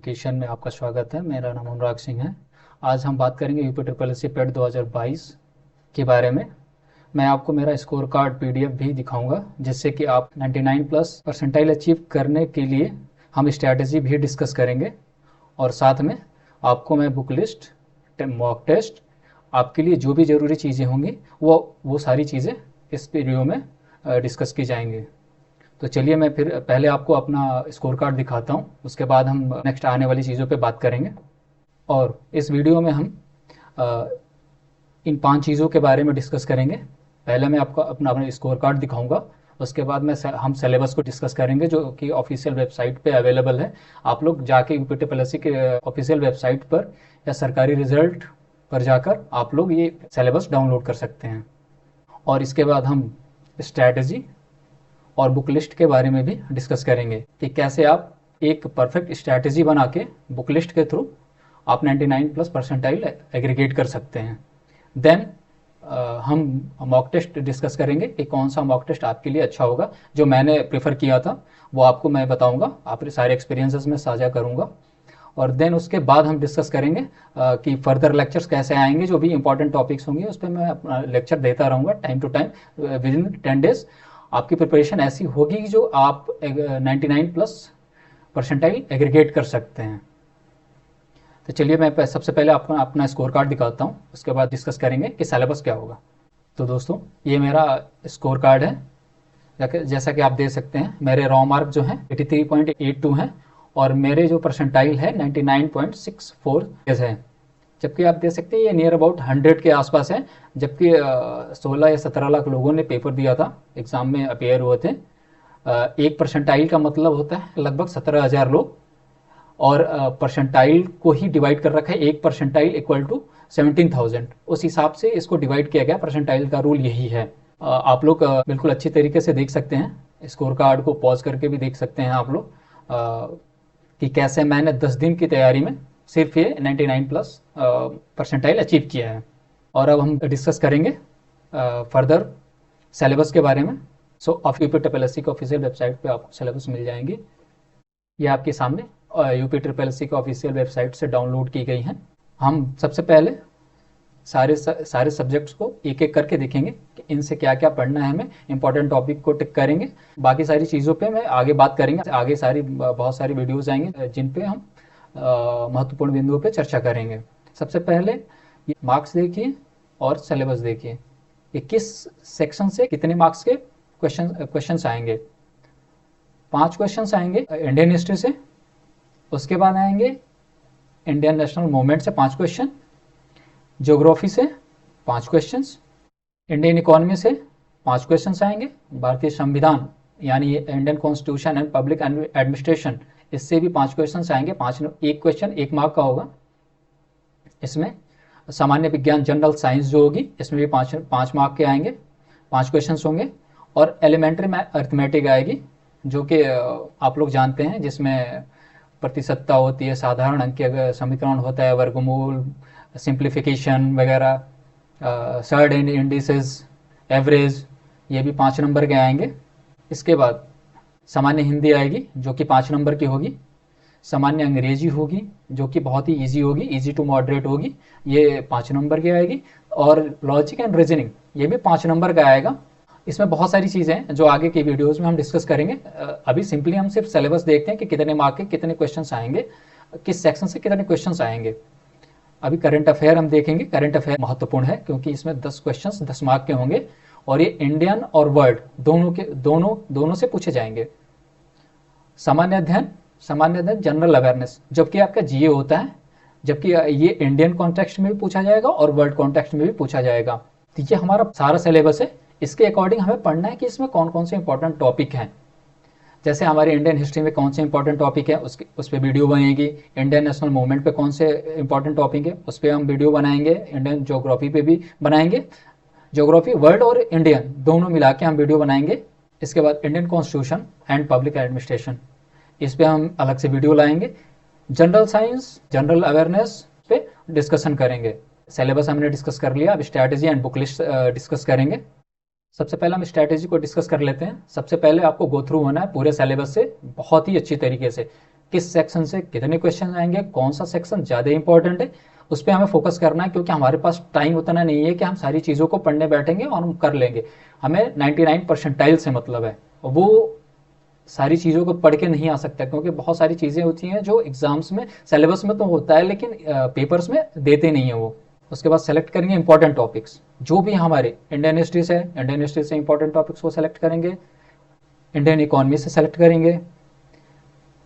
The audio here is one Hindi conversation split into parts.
नोटिफिकेशन में आपका स्वागत है। मेरा नाम अनुराग सिंह है। आज हम बात करेंगे यूपी ट्रिपल एस सी पेट 2022 के बारे में। मैं आपको मेरा स्कोर कार्ड पीडीएफ भी दिखाऊंगा, जिससे कि आप 99 प्लस परसेंटाइल अचीव करने के लिए हम स्ट्रैटेजी भी डिस्कस करेंगे। और साथ में आपको मैं बुक लिस्ट, मॉक टेस्ट, आपके लिए जो भी ज़रूरी चीज़ें होंगी वो सारी चीज़ें इस वीडियो में डिस्कस की जाएंगी। तो चलिए मैं फिर पहले आपको अपना स्कोर कार्ड दिखाता हूँ, उसके बाद हम नेक्स्ट आने वाली चीज़ों पे बात करेंगे। और इस वीडियो में हम इन 5 चीज़ों के बारे में डिस्कस करेंगे। पहले मैं आपको अपना स्कोर कार्ड दिखाऊंगा, उसके बाद हम सिलेबस को डिस्कस करेंगे, जो कि ऑफिशियल वेबसाइट पे अवेलेबल है। आप लोग जाके यूपी ट्रिपल एस सी के ऑफिशियल वेबसाइट पर या सरकारी रिजल्ट पर जाकर आप लोग ये सिलेबस डाउनलोड कर सकते हैं। और इसके बाद हम स्ट्रैटेजी और बुक लिस्ट के बारे में भी डिस्कस करेंगे कि कैसे आप एक परफेक्ट स्ट्रैटेजी बना के बुक लिस्ट के थ्रू आप 99 प्लस परसेंटाइल एग्रीगेट कर सकते हैं। देन हम मॉक टेस्ट डिस्कस करेंगे कि कौन सा मॉक टेस्ट आपके लिए अच्छा होगा। जो मैंने प्रेफर किया था वो आपको मैं बताऊंगा, आप सारे एक्सपीरियंसेस में साझा करूंगा। और देन उसके बाद हम डिस्कस करेंगे कि फर्दर लेक्चर्स कैसे आएंगे। जो भी इंपॉर्टेंट टॉपिक्स होंगे उस पर मैं अपना लेक्चर देता रहूँगा time to time within 10 days. आपकी प्रिपरेशन ऐसी होगी जो आप 99 प्लस परसेंटाइल एग्रीगेट कर सकते हैं। तो चलिए मैं सबसे पहले आपको अपना स्कोर कार्ड दिखाता हूँ, उसके बाद डिस्कस करेंगे कि सिलेबस क्या होगा। तो दोस्तों, ये मेरा स्कोर कार्ड है। जैसा कि आप देख सकते हैं, मेरे रॉ मार्क जो हैं 83.82 हैं और मेरे जो परसेंटाइल है 99.64 है। जबकि आप देख सकते हैं ये नियर अबाउट 100 के आसपास है। जबकि 16 या 17 लाख लोगों ने पेपर दिया था, एग्ज़ाम में अपेयर हुए थे। एक परसेंटाइल का मतलब होता है लगभग 17,000 लोग, और परसेंटाइल को ही डिवाइड कर रखा है। एक परसेंटाइल इक्वल टू 17,000, उस हिसाब से इसको डिवाइड किया गया। परसेंटाइल का रूल यही है। आप लोग बिल्कुल अच्छी तरीके से देख सकते हैं, स्कोर कार्ड को पॉज करके भी देख सकते हैं आप लोग कि कैसे मैंने 10 दिन की तैयारी में सिर्फ ये 99 प्लस परसेंटाइल अचीव किया है। और अब हम डिस्कस करेंगे फर्दर सिलेबस के बारे में। सो यूपी ट्रिपल एस सी के ऑफिशियल वेबसाइट पे आपको सिलेबस मिल जाएंगी। ये आपके सामने यूपी ट्रिपल एस सी के ऑफिशियल वेबसाइट से डाउनलोड की गई हैं। हम सबसे पहले सारे सब्जेक्ट्स को एक एक करके देखेंगे कि इनसे क्या क्या पढ़ना है हमें। इंपॉर्टेंट टॉपिक को टिक करेंगे। बाकी सारी चीज़ों पे मैं आगे बात करेंगे। आगे बहुत सारी वीडियोज़ आएंगे जिन पे हम महत्वपूर्ण बिंदुओं पे चर्चा करेंगे। सबसे पहले ये मार्क्स देखिए और सिलेबस देखिए कि किस सेक्शन से कितने मार्क्स के क्वेश्चंस आएंगे। 5 क्वेश्चंस आएंगे इंडियन हिस्ट्री से, उसके बाद आएंगे इंडियन नेशनल मूवमेंट से 5 क्वेश्चन, ज्योग्राफी से 5 क्वेश्चंस, इंडियन इकोनॉमी से 5 क्वेश्चंस आएंगे, भारतीय संविधान यानी Indian constitution and public administration, इससे भी 5 क्वेश्चंस आएंगे। एक क्वेश्चन 1 मार्क का होगा। इसमें सामान्य विज्ञान जनरल साइंस जो होगी, इसमें भी 5 मार्क के आएंगे, 5 क्वेश्चंस होंगे। और एलिमेंट्री में अर्थमेटिक आएगी, जो कि आप लोग जानते हैं, जिसमें प्रतिशतता होती है, साधारण अंकीय समीकरण होता है, वर्गमूल, सिंप्लीफिकेशन वगैरह, सर्ड इंडिसेस, एवरेज, ये भी 5 नंबर के आएंगे। इसके बाद सामान्य हिंदी आएगी जो कि 5 नंबर की होगी। सामान्य अंग्रेजी होगी जो कि बहुत ही इजी होगी, इजी टू मॉडरेट होगी, ये 5 नंबर की आएगी। और लॉजिक एंड रीजनिंग ये भी 5 नंबर का आएगा। इसमें बहुत सारी चीज़ें हैं जो आगे की वीडियोस में हम डिस्कस करेंगे। अभी सिंपली हम सिर्फ सिलेबस देखते हैं कि कितने मार्क के कितने क्वेश्चंस आएंगे, किस सेक्शन से कितने क्वेश्चंस आएंगे। अभी करंट अफेयर हम देखेंगे। करंट अफेयर महत्वपूर्ण है क्योंकि इसमें 10 क्वेश्चंस 10 मार्क के होंगे और ये इंडियन और वर्ल्ड दोनों से पूछे जाएंगे। सामान्य अध्ययन जनरल अवेयरनेस, जबकि आपका जीए होता है, जबकि ये इंडियन कॉन्टेक्स्ट में भी पूछा जाएगा और वर्ल्ड कॉन्टेक्स्ट में भी पूछा जाएगा। तो ये हमारा सारा सिलेबस है। इसके अकॉर्डिंग हमें पढ़ना है कि इसमें कौन कौन से इंपॉर्टेंट टॉपिक हैं। जैसे हमारे इंडियन हिस्ट्री में कौन से इंपॉर्टेंट टॉपिक है, उस पर वीडियो बनेगी। इंडियन नेशनल मूवमेंट पे कौन से इंपॉर्टेंट टॉपिक है, उस पर हम वीडियो बनाएंगे। इंडियन ज्योग्राफी पे भी बनाएंगे। ज्योग्राफी वर्ल्ड और इंडियन दोनों मिला के हम वीडियो बनाएंगे। इसके बाद Indian constitution and public administration, इस पर हम अलग से वीडियो लाएंगे। जनरल साइंस, जनरल अवेयरनेस पे डिस्कशन करेंगे। सिलेबस हमने डिस्कस कर लिया। अब strategy and book list discuss करेंगे। सबसे पहले हम स्ट्रैटेजी को डिस्कस कर लेते हैं। सबसे पहले आपको गो थ्रू होना है पूरे सिलेबस से बहुत ही अच्छी तरीके से। किस सेक्शन से कितने क्वेश्चन आएंगे, कौन सा सेक्शन ज़्यादा इंपॉर्टेंट है, उस पर हमें फोकस करना है, क्योंकि हमारे पास टाइम उतना नहीं है कि हम सारी चीज़ों को पढ़ने बैठेंगे और हम कर लेंगे। हमें 99 परसेंटाइल से मतलब है, वो सारी चीज़ों को पढ़ के नहीं आ सकता, क्योंकि बहुत सारी चीज़ें होती हैं जो एग्जाम्स में सिलेबस में तो होता है लेकिन पेपर्स में देते नहीं है वो। उसके बाद सेलेक्ट करेंगे इंपॉर्टेंट टॉपिक्स, जो भी हमारे इंडियन हिस्ट्री से, इंडियन हिस्ट्री से इंपॉर्टेंट टॉपिक्स को सेलेक्ट करेंगे, इंडियन इकोनॉमी से सेलेक्ट करेंगे,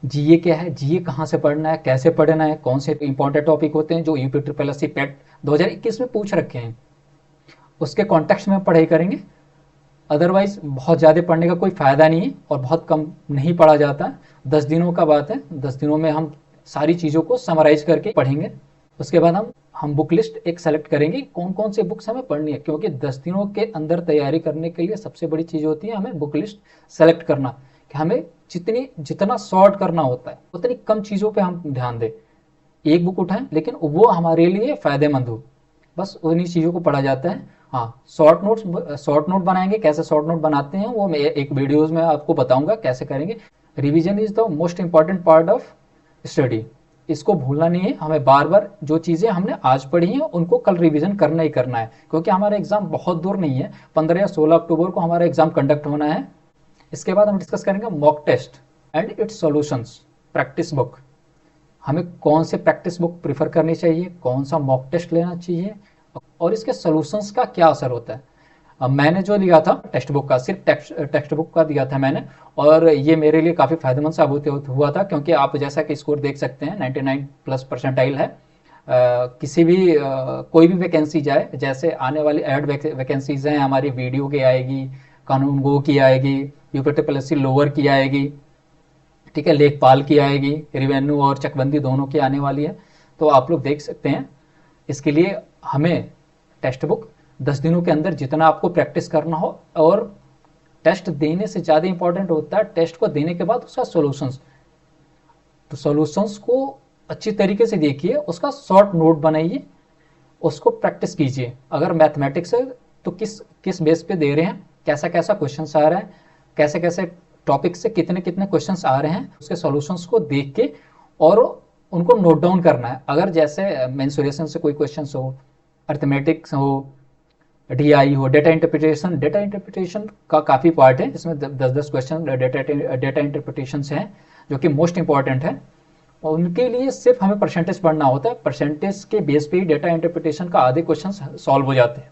जीए क्या है, जीए कहाँ से पढ़ना है, कैसे पढ़ना है, कौन से इंपॉर्टेंट टॉपिक होते हैं जो यूपी ट्रिपल एस सी पेट 2021 में पूछ रखे हैं, उसके कॉन्टेक्स्ट में पढ़ाई करेंगे। अदरवाइज बहुत ज़्यादा पढ़ने का कोई फ़ायदा नहीं है और बहुत कम नहीं पढ़ा जाता है। 10 दिनों का बात है, 10 दिनों में हम सारी चीज़ों को समराइज करके पढ़ेंगे। उसके बाद हम बुक लिस्ट एक सेलेक्ट करेंगे कौन कौन से बुक्स हमें पढ़नी है, क्योंकि 10 दिनों के अंदर तैयारी करने के लिए सबसे बड़ी चीज़ होती है हमें बुक लिस्ट सेलेक्ट करना, कि हमें जितना शॉर्ट करना होता है उतनी कम चीज़ों पे हम ध्यान दें। एक बुक उठाएं लेकिन वो हमारे लिए फ़ायदेमंद हो, बस उन्हीं चीज़ों को पढ़ा जाता है। हाँ, शॉर्ट नोट बनाएंगे, कैसे शॉर्ट नोट बनाते हैं वो मैं एक वीडियोज़ में आपको बताऊंगा कैसे करेंगे। Revision is the most important part of study, इसको भूलना नहीं है, हमें बार बार जो चीज़ें हमने आज पढ़ी हैं उनको कल रिवीजन करना ही करना है, क्योंकि हमारा एग्जाम बहुत दूर नहीं है, 15 या 16 अक्टूबर को हमारा एग्जाम कंडक्ट होना है। इसके बाद हम डिस्कस करेंगे mock test and its solutions. Practice book, हमें कौन से प्रैक्टिस बुक प्रीफर करनी चाहिए, कौन सा मॉक टेस्ट लेना चाहिए और इसके सॉल्यूशंस का क्या असर होता है। मैंने जो लिया था टेक्स्ट बुक का, सिर्फ टेक्स्ट बुक का दिया था मैंने, और ये मेरे लिए काफ़ी फायदेमंद साबित हुआ था, क्योंकि आप जैसा कि स्कोर देख सकते हैं 99 प्लस परसेंटाइल है। किसी भी कोई भी वैकेंसी जाए, जैसे आने वाली ऐड वैकेंसीज हैं हमारी, वीडियो की आएगी, कानून गो की आएगी, UP triple S C lower की आएगी, ठीक है, लेखपाल की आएगी, रेवेन्यू और चकबंदी दोनों की आने वाली है, तो आप लोग देख सकते हैं। इसके लिए हमें टेक्स्ट बुक 10 दिनों के अंदर जितना आपको प्रैक्टिस करना हो, और टेस्ट देने से ज़्यादा इंपॉर्टेंट होता है टेस्ट को देने के बाद उसका सॉल्यूशंस। तो सॉल्यूशंस को अच्छी तरीके से देखिए, उसका शॉर्ट नोट बनाइए, उसको प्रैक्टिस कीजिए। अगर मैथमेटिक्स है तो किस बेस पे दे रहे हैं, कैसा कैसा क्वेश्चन आ रहा है, कैसे कैसे टॉपिक से कितने कितने क्वेश्चन आ रहे हैं, उसके सॉल्यूशंस को देख के और उनको नोट डाउन करना है। अगर जैसे मेंसुरेशन से कोई क्वेश्चन हो, अर्थमेटिक्स हो, डीआई हो, डेटा इंटरप्रिटेशन का काफ़ी पार्ट है, इसमें 10-10 क्वेश्चन डेटा इंटरप्रिटेशन से हैं जो कि मोस्ट इंपॉर्टेंट है, और उनके लिए सिर्फ हमें परसेंटेज पढ़ना होता है। परसेंटेज के बेस पे ही डेटा इंटरप्रिटेशन का आधे क्वेश्चन सॉल्व हो जाते हैं।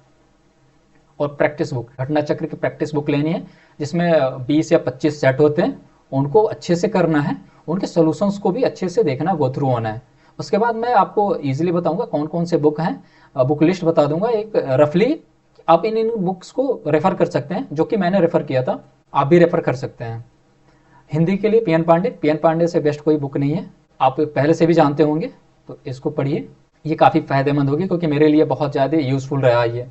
और प्रैक्टिस बुक, घटना चक्र की प्रैक्टिस बुक लेनी है, जिसमें 20 या 25 सेट होते हैं, उनको अच्छे से करना है, उनके सोल्यूशंस को भी अच्छे से देखना, गो थ्रू होना है। उसके बाद मैं आपको ईजिली बताऊंगा कौन कौन से बुक हैं, बुक लिस्ट बता दूंगा एक रफली, आप इन बुक्स को रेफर कर सकते हैं, जो कि मैंने रेफर किया था, आप भी रेफर कर सकते हैं। हिंदी के लिए पीएन पांडे से बेस्ट कोई बुक नहीं है, आप पहले से भी जानते होंगे, तो इसको पढ़िए, ये काफ़ी फायदेमंद होगी, क्योंकि मेरे लिए बहुत ज़्यादा यूजफुल रहा ये।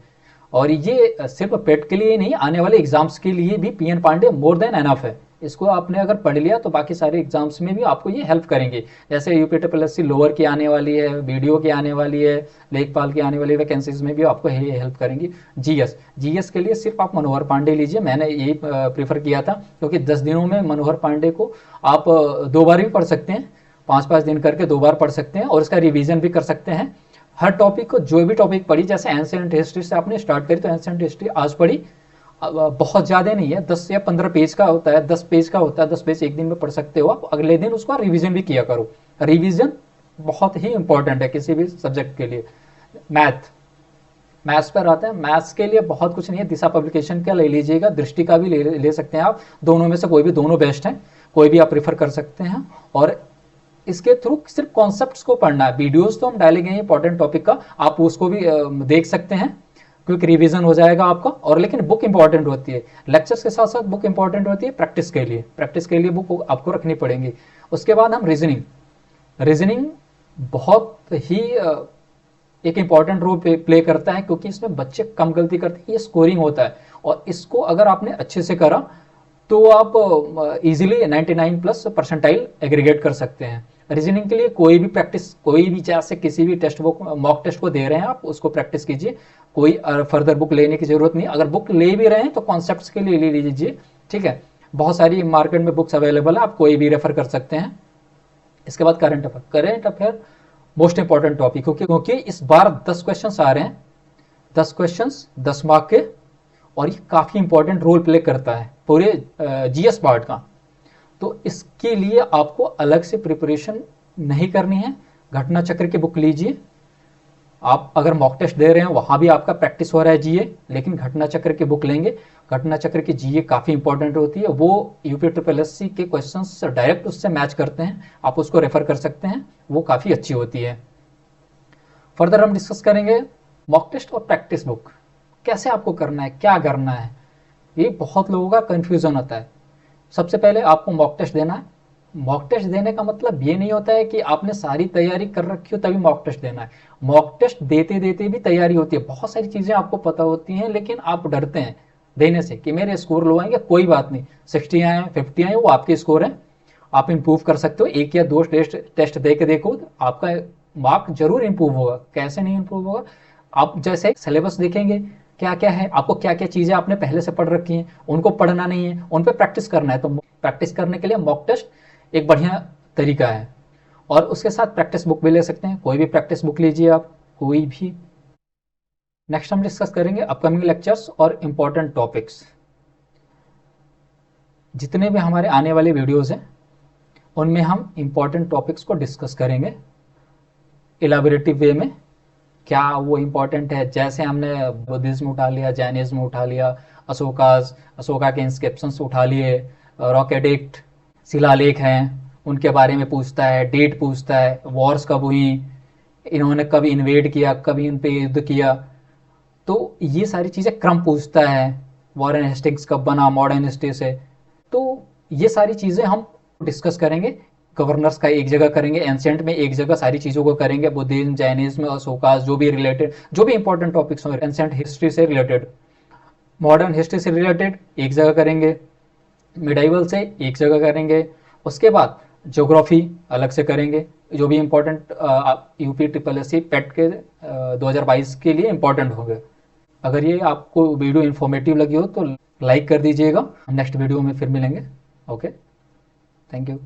और ये सिर्फ पेट के लिए नहीं, आने वाले एग्जाम्स के लिए भी P N Pandey more than enough है। इसको आपने अगर पढ़ लिया तो बाकी सारे एग्जाम्स में भी आपको ये हेल्प करेंगे। जैसे UP triple S C lower की आने वाली है, वीडियो की आने वाली है, लेखपाल की आने वाली वैकेंसीज में भी आपको ये हेल्प करेंगी। जीएस के लिए सिर्फ आप मनोहर पांडे लीजिए, मैंने यही प्रीफर किया था, क्योंकि 10 दिनों में मनोहर पांडे को आप 2 बार भी पढ़ सकते हैं, 5-5 दिन करके 2 बार पढ़ सकते हैं, और इसका रिविजन भी कर सकते हैं। हर टॉपिक को, जो भी टॉपिक पढ़ी, जैसे एंशिएंट हिस्ट्री से आपने स्टार्ट करी तो एंशिएंट हिस्ट्री आज पढ़ी, बहुत ज़्यादा नहीं है, 10 या 15 पेज का होता है, 10 पेज का होता है, 10 पेज एक दिन में पढ़ सकते हो आप, अगले दिन उसका रिवीजन भी किया करो। रिवीजन बहुत ही इंपॉर्टेंट है किसी भी सब्जेक्ट के लिए। मैथ्स पर आते हैं, मैथ्स के लिए बहुत कुछ नहीं है, दिशा पब्लिकेशन का ले लीजिएगा, दृष्टि का भी ले सकते हैं आप, दोनों में से कोई भी, दोनों बेस्ट हैं, कोई भी आप प्रीफर कर सकते हैं। और इसके थ्रू सिर्फ कॉन्सेप्ट्स को पढ़ना है, वीडियोस तो हम डालेंगे इंपॉर्टेंट टॉपिक का, आप उसको भी देख सकते हैं, क्विक रिवीजन हो जाएगा आपका। और लेकिन बुक इंपॉर्टेंट होती है, लेक्चर्स के साथ साथ बुक इंपॉर्टेंट होती है प्रैक्टिस के लिए बुक आपको रखनी पड़ेगी। उसके बाद हम रीजनिंग बहुत ही एक इंपॉर्टेंट रोल प्ले करता है, क्योंकि इसमें बच्चे कम गलती करते हैं, ये स्कोरिंग होता है, और इसको अगर आपने अच्छे से करा तो आप इजीली 99 प्लस परसेंटाइल एग्रीगेट कर सकते हैं। रीजनिंग के लिए कोई भी प्रैक्टिस, कोई भी जैसे किसी भी टेक्स्ट बुक, मॉक टेस्ट को दे रहे हैं आप, उसको प्रैक्टिस कीजिए, कोई फर्दर बुक लेने की जरूरत नहीं। अगर बुक ले भी रहे हैं तो कॉन्सेप्ट्स के लिए ले लीजिए, ठीक है। बहुत सारी मार्केट में बुक्स अवेलेबल है, आप कोई भी रेफर कर सकते हैं। इसके बाद current affair most important topic, क्योंकि इस बार 10 क्वेश्चन आ रहे हैं, 10 क्वेश्चन 10 मार्क के, और ये काफ़ी इंपॉर्टेंट रोल प्ले करता है पूरे जीएस पार्ट का। तो इसके लिए आपको अलग से प्रिपरेशन नहीं करनी है। घटना चक्र की बुक लीजिए, आप अगर मॉक टेस्ट दे रहे हैं वहाँ भी आपका प्रैक्टिस हो रहा है जीए, लेकिन घटना चक्र की बुक लेंगे। घटना चक्र की जीए काफ़ी इंपॉर्टेंट होती है, वो यूपी के क्वेश्चंस डायरेक्ट उससे मैच करते हैं, आप उसको रेफर कर सकते हैं, वो काफ़ी अच्छी होती है। फर्दर हम डिस्कस करेंगे मॉक टेस्ट और प्रैक्टिस बुक कैसे आपको करना है, क्या करना है। ये बहुत लोगों का कन्फ्यूज़न होता है। सबसे पहले आपको मॉक टेस्ट देना है। मॉक टेस्ट देने का मतलब ये नहीं होता है कि आपने सारी तैयारी कर रखी हो तभी मॉक टेस्ट देना है। मॉक टेस्ट देते देते भी तैयारी होती है, बहुत सारी चीज़ें आपको पता होती हैं, लेकिन आप डरते हैं देने से कि मेरे स्कोर लो आएंगे। कोई बात नहीं, 60 आए 50 आए वो आपके स्कोर हैं, आप इम्प्रूव कर सकते हो। एक या दो टेस्ट दे के देखो, आपका मार्क जरूर इम्प्रूव होगा। कैसे नहीं इम्प्रूव होगा, आप जैसे सिलेबस देखेंगे क्या क्या है, आपको क्या क्या चीज़ें आपने पहले से पढ़ रखी हैं, उनको पढ़ना नहीं है, उन पर प्रैक्टिस करना है। तो प्रैक्टिस करने के लिए मॉक टेस्ट एक बढ़िया तरीका है। और उसके साथ प्रैक्टिस बुक भी ले सकते हैं, कोई भी प्रैक्टिस बुक लीजिए आप, कोई भी। नेक्स्ट हम डिस्कस करेंगे अपकमिंग लेक्चर्स और इम्पॉर्टेंट टॉपिक्स। जितने भी हमारे आने वाले वीडियोज़ हैं उनमें हम इम्पॉर्टेंट टॉपिक्स को डिस्कस करेंगे इलाबोरेटिव वे में, क्या वो इम्पोर्टेंट है। जैसे हमने बुद्धिज्म उठा लिया, जैनिज्म उठा लिया, अशोका के इंस्क्रिप्शंस उठा लिए, रॉक एडिक्ट, शिलालेख हैं उनके बारे में पूछता है, डेट पूछता है, वॉर्स कब हुई, इन्होंने कब इन्वेड किया, कब इन पे युद्ध किया, तो ये सारी चीज़ें क्रम पूछता है। वॉरेन हेस्टिंग्स कब बना मॉडर्न हिस्ट्री से, तो ये सारी चीज़ें हम डिस्कस करेंगे। गवर्नर्स का एक जगह करेंगे, एंशिएंट में एक जगह सारी चीज़ों को करेंगे, बुद्धिज्म, जैनिज्म, अशोकास, जो भी रिलेटेड, जो भी इंपॉर्टेंट टॉपिक्स हों एंशिएंट हिस्ट्री से रिलेटेड, मॉडर्न हिस्ट्री से रिलेटेड एक जगह करेंगे, मिडाइवल से एक जगह करेंगे। उसके बाद ज्योग्राफी अलग से करेंगे, जो भी इंपॉर्टेंट UPSSC पेट के 2022 के लिए इंपॉर्टेंट होंगे। अगर ये आपको वीडियो इन्फॉर्मेटिव लगी हो तो लाइक कर दीजिएगा। हम नेक्स्ट वीडियो में फिर मिलेंगे। Okay, thank you.